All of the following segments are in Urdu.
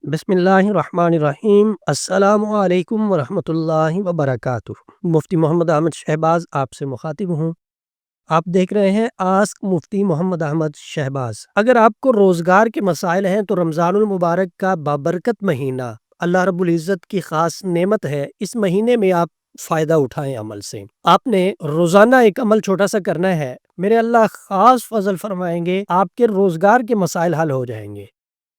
بسم اللہ الرحمن الرحیم۔ السلام علیکم ورحمۃ اللہ وبرکاتہ۔ مفتی محمد احمد شہباز آپ سے مخاطب ہوں۔ آپ دیکھ رہے ہیں آسک مفتی محمد احمد شہباز۔ اگر آپ کو روزگار کے مسائل ہیں تو رمضان المبارک کا بابرکت مہینہ اللہ رب العزت کی خاص نعمت ہے۔ اس مہینے میں آپ فائدہ اٹھائیں عمل سے۔ آپ نے روزانہ ایک عمل چھوٹا سا کرنا ہے، میرے اللہ خاص فضل فرمائیں گے، آپ کے روزگار کے مسائل حل ہو جائیں گے۔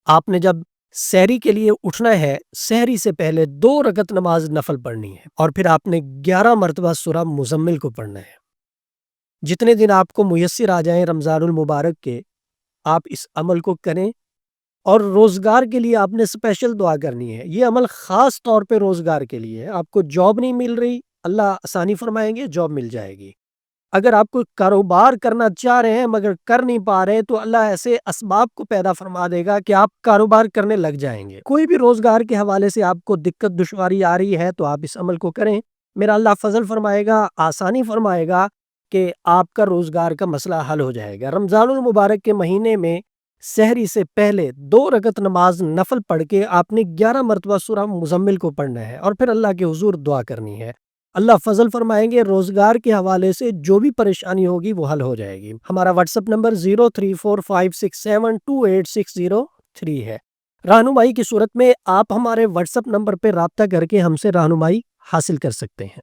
آپ نے جب سحری کے لیے اٹھنا ہے، سحری سے پہلے 2 رکعت نماز نفل پڑھنی ہے، اور پھر آپ نے 11 مرتبہ سورہ مزمل کو پڑھنا ہے۔ جتنے دن آپ کو میسر آ جائیں رمضان المبارک کے، آپ اس عمل کو کریں۔ اور روزگار کے لیے آپ نے اسپیشل دعا کرنی ہے۔ یہ عمل خاص طور پہ روزگار کے لیے ہے۔ آپ کو جاب نہیں مل رہی، اللہ آسانی فرمائیں گے، جاب مل جائے گی۔ اگر آپ کو کاروبار کرنا چاہ رہے ہیں مگر کر نہیں پا رہے، تو اللہ ایسے اسباب کو پیدا فرما دے گا کہ آپ کاروبار کرنے لگ جائیں گے۔ کوئی بھی روزگار کے حوالے سے آپ کو دقت دشواری آ رہی ہے تو آپ اس عمل کو کریں، میرا اللہ فضل فرمائے گا، آسانی فرمائے گا کہ آپ کا روزگار کا مسئلہ حل ہو جائے گا۔ رمضان المبارک کے مہینے میں سحری سے پہلے 2 رکعت نماز نفل پڑھ کے آپ نے 11 مرتبہ سورہ مزمل کو پڑھنا ہے، اور پھر اللہ کے حضور دعا کرنی ہے۔ اللہ فضل فرمائیں گے، روزگار کے حوالے سے جو بھی پریشانی ہوگی وہ حل ہو جائے گی۔ ہمارا واٹس ایپ نمبر 0345672860 ہے۔ رہنمائی کی صورت میں آپ ہمارے واٹس ایپ نمبر پہ رابطہ کر کے ہم سے رہنمائی حاصل کر سکتے ہیں۔